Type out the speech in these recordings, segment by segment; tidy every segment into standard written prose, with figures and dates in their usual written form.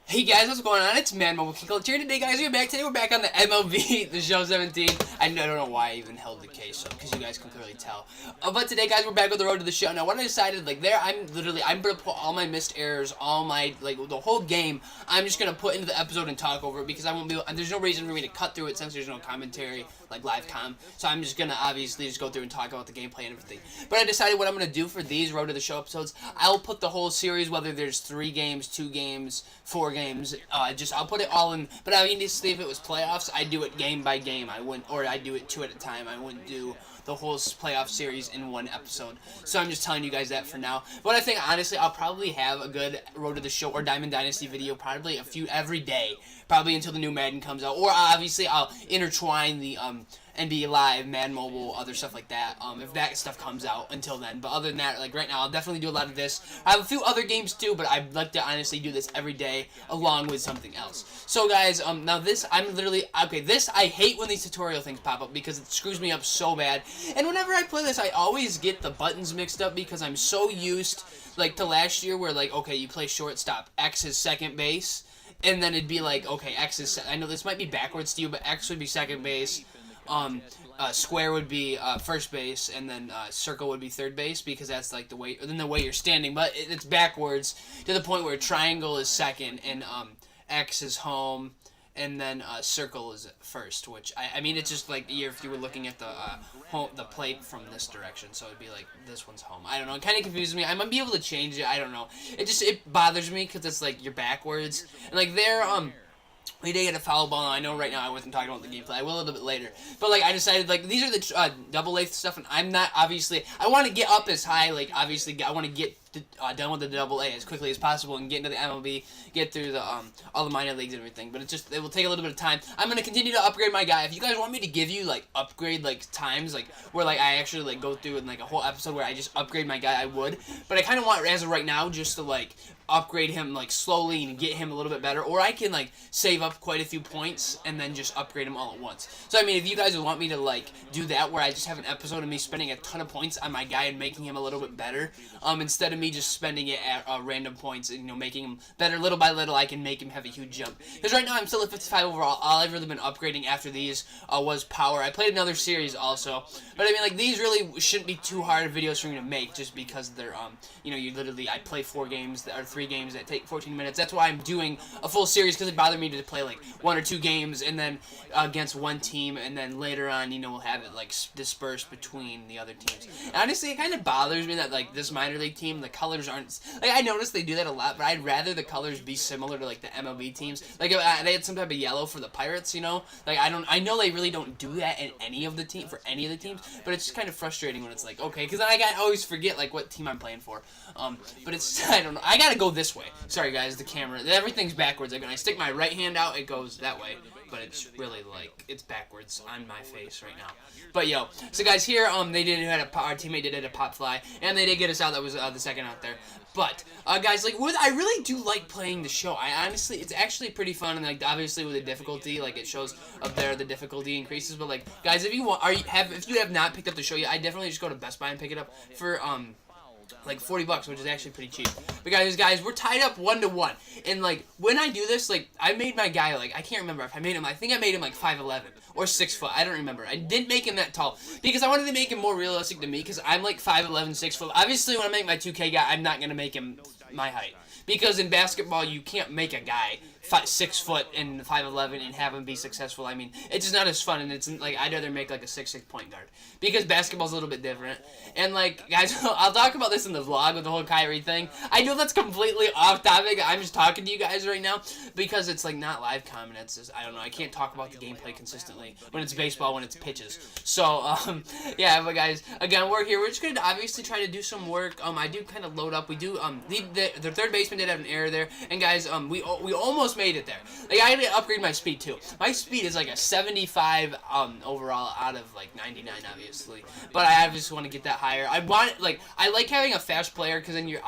Hey guys, what's going on? It's Man Mobile King Culture here today, guys. We're back today. We're back on the MLB, the show 17. I don't know why I even held the case, because you guys can clearly tell. But today, guys, we're back with the road to the show. Now, what I decided, I'm gonna put all my missed errors, all my the whole game. I'm just gonna put into the episode and talk over it because I won't be able, and there's no reason for me to cut through it since there's no commentary like live com. So I'm just gonna obviously just go through and talk about the gameplay and everything. But I decided what I'm gonna do for these road to the show episodes. I'll put the whole series, whether there's 3 games, 2 games, 4 games. I'll put it all in, but obviously if it was playoffs, I'd do it game by game. I'd do it 2 at a time. I wouldn't do the whole playoff series in 1 episode. So I'm just telling you guys that for now. But I think, honestly, I'll probably have a good Road to the Show or Diamond Dynasty video, probably a few every day, probably until the new Madden comes out. Or, obviously, I'll intertwine the NBA Live, Madden Mobile, other stuff like that, if that stuff comes out until then. But other than that, like right now, I'll definitely do a lot of this. I have a few other games too, but I'd like to honestly do this every day along with something else. So guys, now this, this, I hate when these tutorial things pop up because it screws me up so bad. And whenever I play this, I always get the buttons mixed up because I'm so used, like, to last year where, like, okay, you play shortstop, X is second base, and then it'd be like, okay, X is, I know this might be backwards to you, but X would be second base, square would be first base, and then circle would be third base because that's like the way you're standing. But it's backwards to the point where triangle is second and X is home, and then circle is first. Which I mean, it's just like if you were looking at the plate from this direction, so it'd be like this one's home. I don't know. It kind of confuses me. I might be able to change it. I don't know. It bothers me because it's like you're backwards and like we did get a foul ball. I know right now I wasn't talking about the gameplay. I will a little bit later. But, like, I decided, like, these are the double-A stuff, and I'm not, obviously, I want to get up as high, like, obviously, I want to get done with the double-A as quickly as possible and get into the MLB, get through the all the minor leagues and everything. But it will take a little bit of time. I'm going to continue to upgrade my guy. If you guys want me to give you, like, upgrade, like, times, like, where, like, I actually, like, go through in, like, a whole episode where I just upgrade my guy, I would. But I kind of want, as of right now, just to, like, upgrade him, like, slowly and get him a little bit better. Or I can, like, save up quite a few points and then just upgrade him all at once. So, I mean, if you guys would want me to, like, do that where I just have an episode of me spending a ton of points on my guy and making him a little bit better, instead of me just spending it at random points and, you know, making him better little by little, I can make him have a huge jump. Because right now I'm still at 55 overall. All I've really been upgrading after these was power. I played another series also. But, I mean, like, these really shouldn't be too hard videos for me to make just because they're, you know, I play 4 games that are 3 games that take 14 minutes. That's why I'm doing a full series, because it bothered me to play like 1 or 2 games and then against one team, and then later on, you know, we'll have it like dispersed between the other teams. And honestly, it kind of bothers me that like this minor league team, the colors aren't like, I noticed they do that a lot, but I'd rather the colors be similar to like the MLB teams. Like if they had some type of yellow for the Pirates, you know, like I know they really don't do that in any of the teams, but it's just kind of frustrating when it's like, okay, because then I always forget like what team I'm playing for. But it's, I don't know, I gotta go this way. Sorry guys, the camera, everything's backwards. Like when I stick my right hand out, it goes that way, but it's really like, it's backwards on my face right now. But yo, so guys, here, our teammate did a pop fly, and they did get us out. That was the second out there. But guys, like, I really do like playing the show. It's actually pretty fun, and like obviously with the difficulty, like it shows up there the difficulty increases. But like, guys, if you have not picked up the show yet, I definitely just go to Best Buy and pick it up for like $40, which is actually pretty cheap. But guys, we're tied up 1-1, and like when I do this, like I made my guy like, I can't remember if I made him. I think I made him like 5'11" or 6 foot. I don't remember. I didn't make him that tall because I wanted to make him more realistic to me, because I'm like 5'11", 6 foot. Obviously, when I make my 2K guy, I'm not gonna make him my height, because in basketball you can't make a guy 6 foot and 5'11" and have him be successful. I mean, it's just not as fun, and it's like I'd rather make like a 6'6" point guard, because basketball's a little bit different. And like, guys, I'll talk about this in the vlog with the whole Kyrie thing. I know that's completely off topic. I'm just talking to you guys right now because it's like not live comment. It's just, I don't know. I can't talk about the gameplay consistently when it's baseball, when it's pitches. So yeah, but guys, again, we're here. We're just gonna obviously try to do some work. I do kind of load up. We do the third baseman did have an error there, and guys, we almost made it there. Like, I had to upgrade my speed too. My speed is like a 75 overall out of like 99, obviously. But I just want to get that higher. I like having a fast player, because then you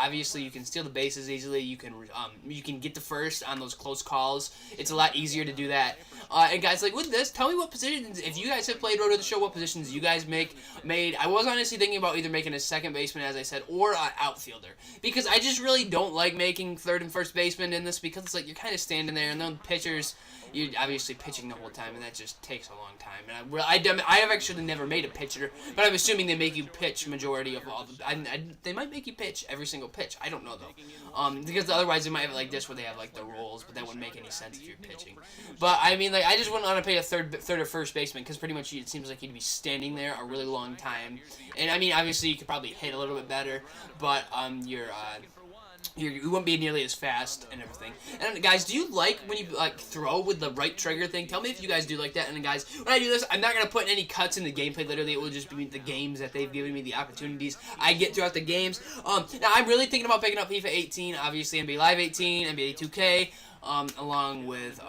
can steal the bases easily. You can get the first on those close calls. It's a lot easier to do that. And guys, like with this, tell me what positions, if you guys have played Road to the Show, what positions you guys made. I was honestly thinking about either making a second baseman, as I said, or an outfielder, because I just really don't like making making third and first baseman in this because it's like you're kind of standing there, and then pitchers, you're obviously pitching the whole time, and that just takes a long time. And I have actually never made a pitcher, but I'm assuming they make you pitch majority of all the. They might make you pitch every single pitch. I don't know though, because otherwise they might have it like this where they have like the roles, but that wouldn't make any sense if you're pitching. But I mean, like I just wouldn't want to pay a third or first baseman because pretty much it seems like you'd be standing there a really long time. And I mean, obviously you could probably hit a little bit better, but you won't be nearly as fast and everything. And guys, do you like when you like throw with the right trigger thing? Tell me if you guys do like that. And then guys, when I do this, I'm not gonna put any cuts in the gameplay. Literally, it will just be the games that they've given me, the opportunities I get throughout the games. Now I'm really thinking about picking up FIFA 18, obviously NBA Live 18, NBA 2K, along with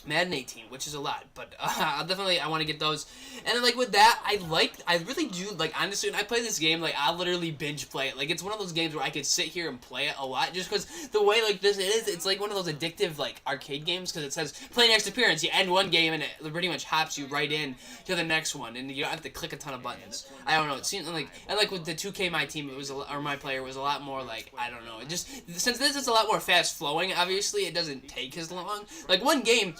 Madden 18, which is a lot, but I want to get those. And then, like, with that, I really do, like, honestly, when I play this game, like, I'll literally binge play it. Like, it's one of those games where I could sit here and play it a lot, just because the way, like, this is, it's like one of those addictive, like, arcade games, because it says, play next appearance, you end one game, and it pretty much hops you right in to the next one, and you don't have to click a ton of buttons. I don't know, it seems like, and, like, with the 2K My Team, it was, or My Player, was a lot more, like, I don't know, it just, since this is a lot more fast-flowing, obviously, it doesn't take as long. Like, one game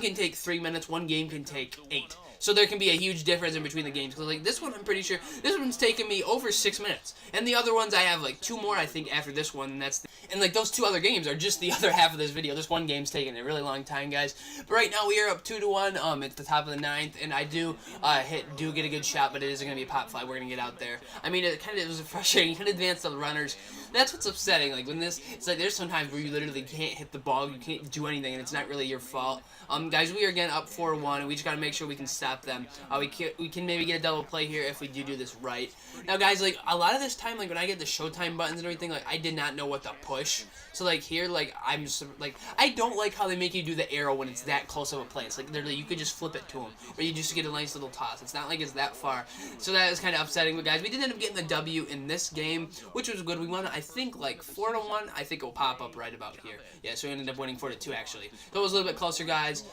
can take 3 minutes, one game can take 8. So there can be a huge difference in between the games. Because, like, this one, I'm pretty sure, this one's taking me over 6 minutes. And the other ones, I have, like, 2 more, I think, after this one. And, like, those 2 other games are just the other half of this video. This one game's taking a really long time, guys. But right now, we are up 2-1. It's the top of the 9th. And I do get a good shot, but it isn't going to be a pop fly. We're going to get out there. I mean, it was frustrating. You can advance the runners. That's what's upsetting. Like, when it's like, there's sometimes where you literally can't hit the ball. You can't do anything, and it's not really your fault. Guys, we are again up 4-1, and we just got to make sure we can stop them. We can maybe get a double play here if we do this right. Now, guys, like, a lot of this time, like, when I get the Showtime buttons and everything, like, I did not know what to push. So, like, here, like, I'm just, like, I don't like how they make you do the arrow when it's that close of a play. It's like, literally, you could just flip it to them, or you just get a nice little toss. It's not like it's that far. So that is kind of upsetting. But, guys, we did end up getting the W in this game, which was good. We won, I think, like, 4-1. I think it will pop up right about here. Yeah, so we ended up winning 4-2, actually. So it was a little bit closer, guys.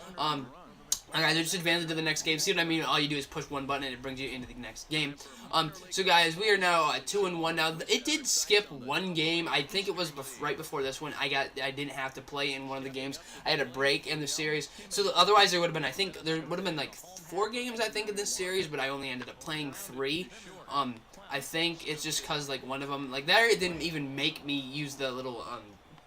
Alright, just advance to the next game. See what I mean? All you do is push one button and it brings you into the next game. So guys, we are now 2-1 now. It did skip one game. I think it was right before this one. I didn't have to play in one of the games. I had a break in the series. So otherwise there would have been, I think, there would have been like 4 games, I think, in this series, but I only ended up playing 3. I think it's just because, like, one of them, like, there it didn't even make me use the little,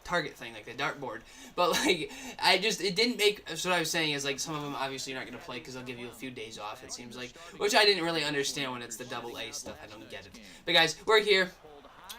target thing, like the dartboard, but like it didn't make. So what I was saying is, like, some of them obviously you're not gonna play because they'll give you a few days off, it seems like, which I didn't really understand when it's the double A stuff. I don't get it. But guys, we're here.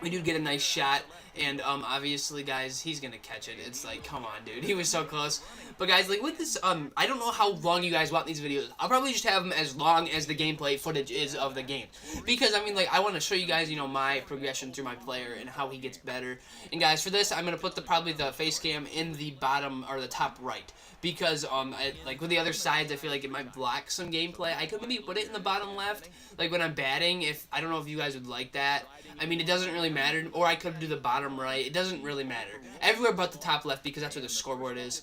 We do get a nice shot, and obviously, guys, he's gonna catch it. It's like, come on, dude, he was so close. But guys, like, with this, I don't know how long you guys want these videos. I'll probably just have them as long as the gameplay footage is of the game, because I mean, like, I want to show you guys, you know, my progression through my player and how he gets better. And guys, for this, I'm gonna put probably the face cam in the bottom or the top right, because like with the other sides, I feel like it might block some gameplay. I could maybe put it in the bottom left, like when I'm batting. I don't know if you guys would like that. I mean, it doesn't really matter. Or I could do the bottom right. It doesn't really matter. Everywhere but the top left, because that's where the scoreboard is.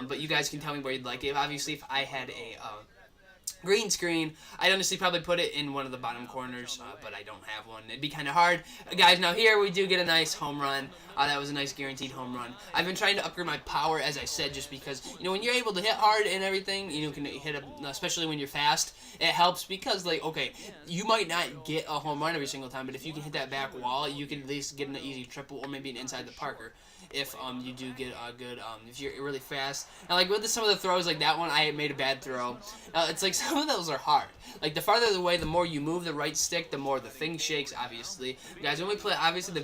But you guys can tell me where you'd like it. Obviously, if I had a green screen, I'd honestly probably put it in one of the bottom corners, but I don't have one. It'd be kind of hard. Guys, now here we do get a nice home run. That was a nice guaranteed home run. I've been trying to upgrade my power, as I said, just because, you know, when you're able to hit hard and everything, you know, can hit especially when you're fast, it helps because, like, okay, you might not get a home run every single time, but if you can hit that back wall, you can at least get an easy triple or maybe an inside the Parker. If you do get a good, if you're really fast. Now, like, with some of the throws, like that one, I made a bad throw. It's like some of those are hard. Like, the farther away, the more you move the right stick, the more the thing shakes, obviously. Guys, when we play, obviously,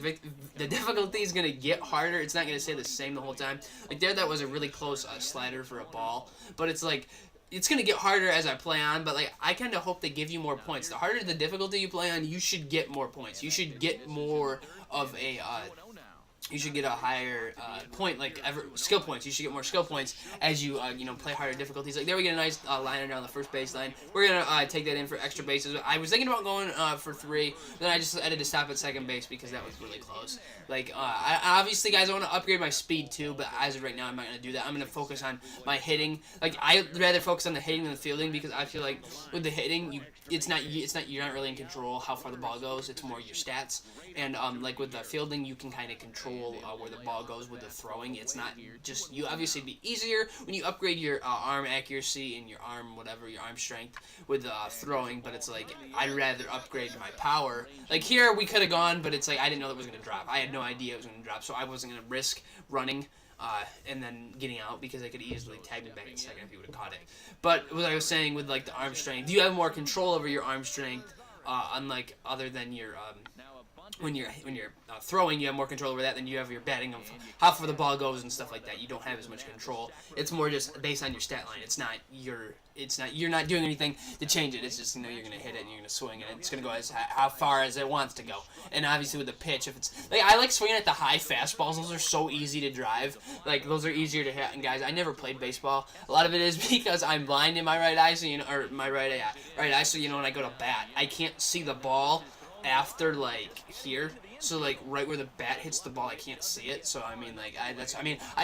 the difficulty is going to get harder. It's not going to stay the same the whole time. Like, that was a really close slider for a ball. But it's like, it's going to get harder as I play on, but, like, I kind of hope they give you more points. The harder the difficulty you play on, you should get more points. You should get more of a, you should get a higher point, like skill points. You should get more skill points as you you know, play harder difficulties. Like there we get a nice liner down the first baseline. We're gonna take that in for extra bases. I was thinking about going for 3, then I just had to stop at second base because that was really close. Like obviously, guys, I want to upgrade my speed too, but as of right now, I'm not gonna do that. I'm gonna focus on my hitting. Like I'd rather focus on the hitting than the fielding, because I feel like with the hitting, you're not really in control how far the ball goes. It's more your stats, and like with the fielding, you can kind of control control where the ball goes with the throwing. It's not just, you obviously be easier when you upgrade your arm accuracy and your arm, whatever, your arm strength with throwing, but it's like, I'd rather upgrade my power. Like here, we could have gone, but it's like, I didn't know that was going to drop. I had no idea it was going to drop, so I wasn't going to risk running and then getting out, because I could easily tag him back in a second if he would have caught it. But what I was saying with like the arm strength, you have more control over your arm strength, unlike other than your when you're throwing, you have more control over that than you have your batting of how far the ball goes and stuff like that. You don't have as much control. It's more just based on your stat line. You're not doing anything to change it. It's just, you're gonna hit it and you're gonna swing it. And it's gonna go as how far as it wants to go. And obviously with the pitch, if it's like, I like swinging at the high fastballs. Those are so easy to drive. Like, those are easier to hit. And guys, I never played baseball. A lot of it is because I'm blind in my right eye, so or my right eye. So when I go to bat, I can't see the ball after like here, so like right where the bat hits the ball, I can't see it. So I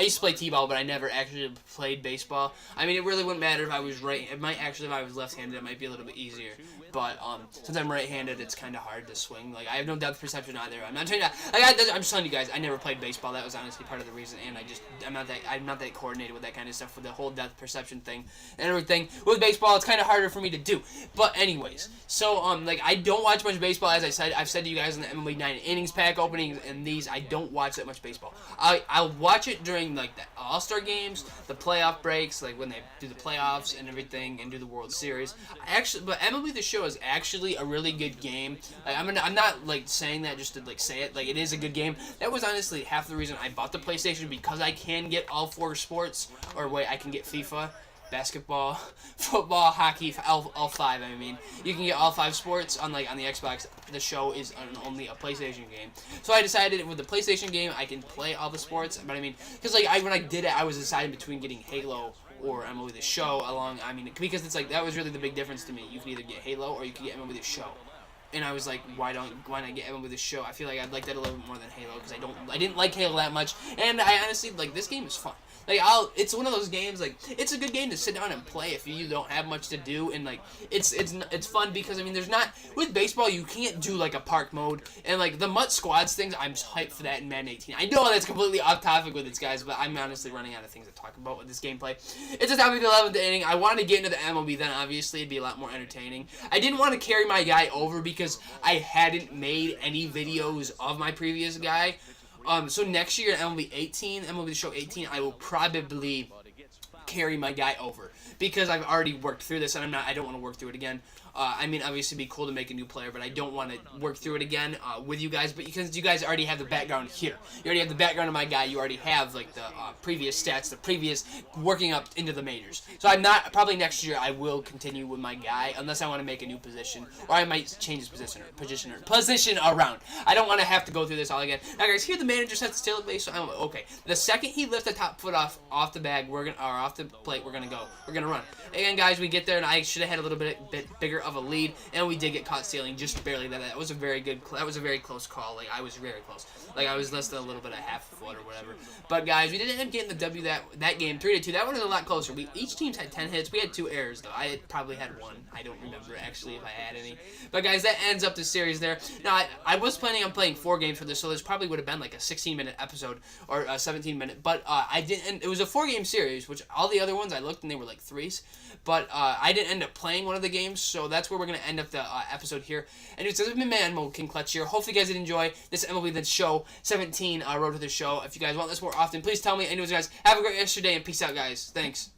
used to play t-ball, but I never actually played baseball. It really wouldn't matter if I was right. It might actually, if I was left-handed, it might be a little bit easier. But since I'm right-handed, it's kind of hard to swing. Like, I have no depth perception either. I'm not trying to. I'm just telling you guys, I never played baseball. That was honestly part of the reason, and I'm not that coordinated with that kind of stuff, with the whole depth perception thing and everything. With baseball, it's kind of harder for me to do. But anyways, so I don't watch much baseball. As I've said to you guys in the MLB 9 innings pack openings and these, I don't watch that much baseball. I'll watch it during like the All-Star games, the playoff breaks, like when they do the playoffs and everything, and do the World Series. But MLB The Show is actually a really good game. Like, I'm not like saying that just to like say it. Like, it is a good game. That was honestly half the reason I bought the PlayStation, because I can get all 4 sports, or wait, I can get FIFA, basketball, football, hockey, all 5. You can get all 5 sports on the Xbox. The Show is only a PlayStation game. So I decided with the PlayStation game, I can play all the sports. But because when I did it, I was deciding between getting Halo or MLB The Show because it's like, that was really the big difference to me. You could either get Halo or you could get MLB The Show. And I was like, why not get MLB The Show? I feel like I'd like that a little bit more than Halo, because I didn't like Halo that much. And I honestly, this game is fun. It's one of those games, it's a good game to sit down and play if you don't have much to do, and it's fun because there's not, with baseball you can't do a park mode, and the MUT squads things, I'm hyped for that in Madden 18. I know that's completely off topic with this, guys, but I'm honestly running out of things to talk about with this gameplay. It's a top of the 11th inning. I wanted to get into the MLB, then obviously it'd be a lot more entertaining. I didn't want to carry my guy over because I hadn't made any videos of my previous guy. So next year, MLB The Show 18, I will probably carry my guy over, because I've already worked through this, and I don't want to work through it again. Obviously it'd be cool to make a new player, but I don't want to work through it again with you guys, but because you guys already have the background here. You already have the background of my guy. You already have, the previous stats, the previous working up into the majors. So probably next year I will continue with my guy, unless I want to make a new position, or I might change his position around. I don't want to have to go through this all again. Now, guys, here the manager sets the tail at base, so I'm okay. The second he lifts the top foot off the bag, off the plate, we're gonna run. Again, guys, we get there, and I should have had a little bit bigger of a lead, and we did get caught stealing just barely. That was a very close call. I was very close. I was less than a little bit, a half a foot or whatever. But guys, we did end up getting the W that game, 3-2. That one was a lot closer. Each team's had 10 hits. We had 2 errors though. I probably had 1. I don't remember actually if I had any. But guys, that ends up the series there. Now I was planning on playing 4 games for this, so this probably would have been a 16-minute episode or a 17-minute. But I didn't. It was a 4-game series, which all the other ones I looked and they were 3s. But I didn't end up playing one of the games, so that's where we're going to end up the episode here. And it's been man, King Clutch here. Hopefully you guys did enjoy this MLB The Show 17 Road to the Show. If you guys want this more often, please tell me. Anyways, guys, have a great rest of your day, and peace out, guys. Thanks.